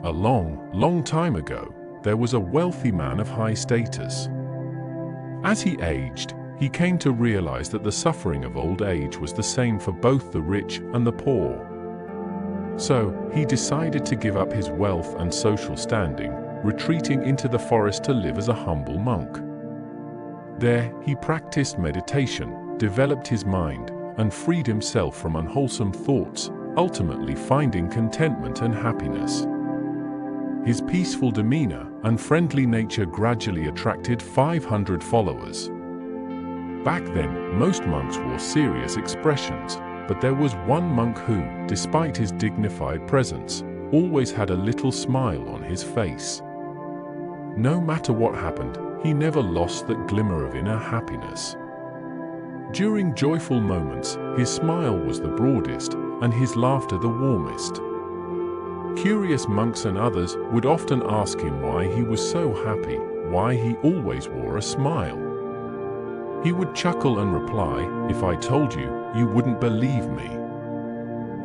A long, long time ago, there was a wealthy man of high status. As he aged, he came to realize that the suffering of old age was the same for both the rich and the poor. So, he decided to give up his wealth and social standing, retreating into the forest to live as a humble monk. There, he practiced meditation, developed his mind, and freed himself from unwholesome thoughts, ultimately finding contentment and happiness. His peaceful demeanor and friendly nature gradually attracted 500 followers. Back then, most monks wore serious expressions, but there was one monk who, despite his dignified presence, always had a little smile on his face. No matter what happened, he never lost that glimmer of inner happiness. During joyful moments, his smile was the broadest, and his laughter the warmest. Curious monks and others would often ask him why he was so happy, why he always wore a smile. He would chuckle and reply, "If I told you, you wouldn't believe me.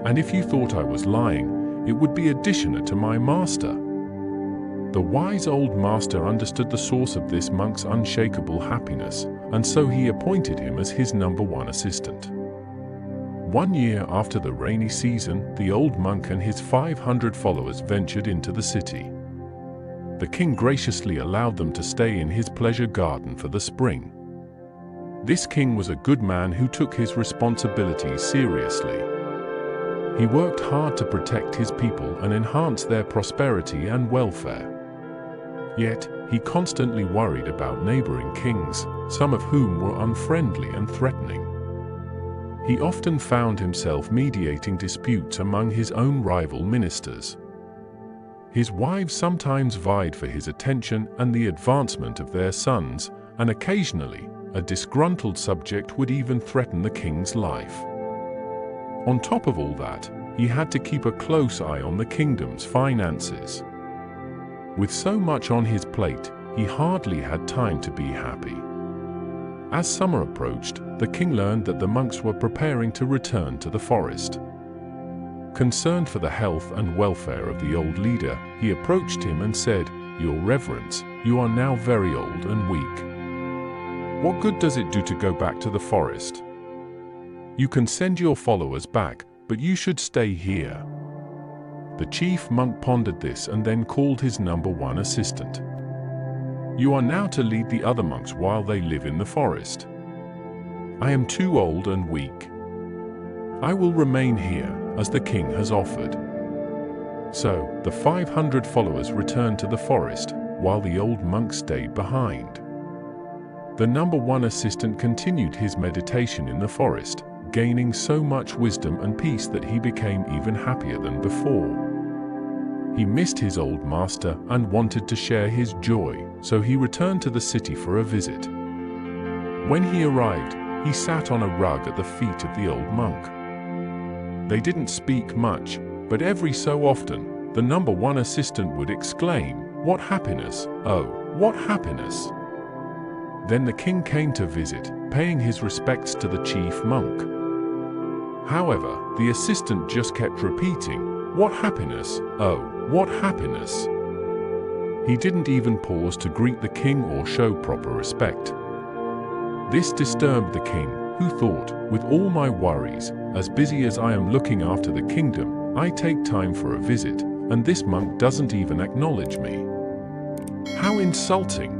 And if you thought I was lying, it would be additional to my master." The wise old master understood the source of this monk's unshakable happiness, and so he appointed him as his #1 assistant. One year after the rainy season, the old monk and his 500 followers ventured into the city. The king graciously allowed them to stay in his pleasure garden for the spring. This king was a good man who took his responsibilities seriously. He worked hard to protect his people and enhance their prosperity and welfare. Yet, he constantly worried about neighboring kings, some of whom were unfriendly and threatening. He often found himself mediating disputes among his own rival ministers. His wives sometimes vied for his attention and the advancement of their sons, and occasionally, a disgruntled subject would even threaten the king's life. On top of all that, he had to keep a close eye on the kingdom's finances. With so much on his plate, he hardly had time to be happy. As summer approached, the king learned that the monks were preparing to return to the forest. Concerned for the health and welfare of the old leader, he approached him and said, "Your Reverence, you are now very old and weak. What good does it do to go back to the forest? You can send your followers back, but you should stay here." The chief monk pondered this and then called his #1 assistant. "You are now to lead the other monks while they live in the forest. I am too old and weak. I will remain here, as the king has offered." So, the 500 followers returned to the forest, while the old monk stayed behind. The #1 assistant continued his meditation in the forest, gaining so much wisdom and peace that he became even happier than before. He missed his old master and wanted to share his joy, so he returned to the city for a visit. When he arrived, he sat on a rug at the feet of the old monk. They didn't speak much, but every so often, the #1 assistant would exclaim, "What happiness! Oh, what happiness!" Then the king came to visit, paying his respects to the chief monk. However, the assistant just kept repeating, "What happiness! Oh, what happiness!" He didn't even pause to greet the king or show proper respect. This disturbed the king, who thought, "With all my worries, as busy as I am looking after the kingdom, I take time for a visit, and this monk doesn't even acknowledge me. How insulting!"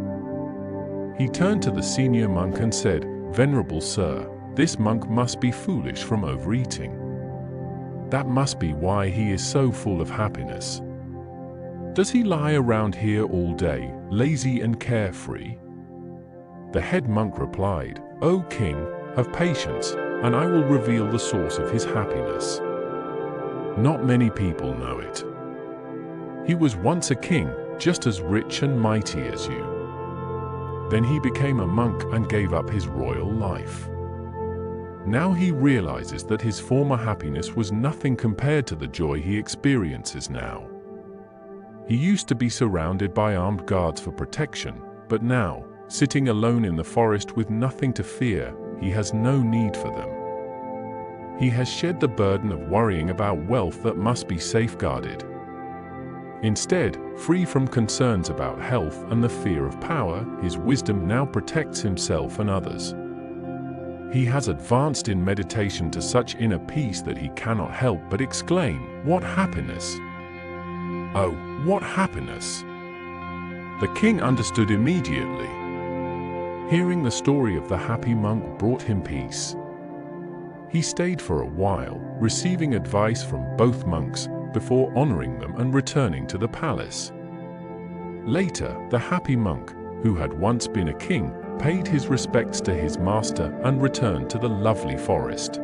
He turned to the senior monk and said, "Venerable sir, this monk must be foolish from overeating. That must be why he is so full of happiness. Does he lie around here all day, lazy and carefree?" The head monk replied, "O king, have patience, and I will reveal the source of his happiness. Not many people know it. He was once a king, just as rich and mighty as you. Then he became a monk and gave up his royal life. Now he realizes that his former happiness was nothing compared to the joy he experiences now. He used to be surrounded by armed guards for protection, but now, sitting alone in the forest with nothing to fear, he has no need for them. He has shed the burden of worrying about wealth that must be safeguarded. Instead, free from concerns about health and the fear of power, his wisdom now protects himself and others. He has advanced in meditation to such inner peace that he cannot help but exclaim, "What happiness! Oh, what happiness!" The king understood immediately. Hearing the story of the happy monk brought him peace. He stayed for a while, receiving advice from both monks before honoring them and returning to the palace. Later, the happy monk, who had once been a king, paid his respects to his master and returned to the lovely forest.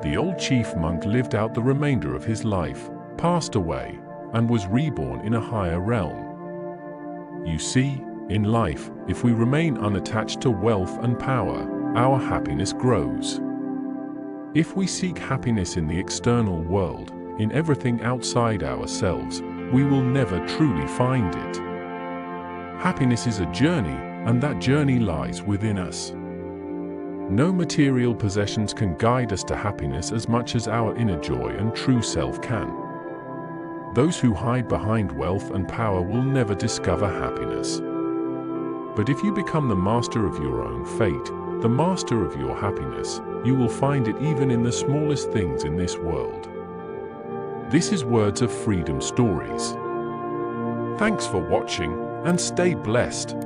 The old chief monk lived out the remainder of his life, passed away, and was reborn in a higher realm. You see, in life, if we remain unattached to wealth and power, our happiness grows. If we seek happiness in the external world, in everything outside ourselves, we will never truly find it. Happiness is a journey, and that journey lies within us. No material possessions can guide us to happiness as much as our inner joy and true self can. Those who hide behind wealth and power will never discover happiness. But if you become the master of your own fate, the master of your happiness, you will find it even in the smallest things in this world. This is Words of Freedom Stories. Thanks for watching, and stay blessed.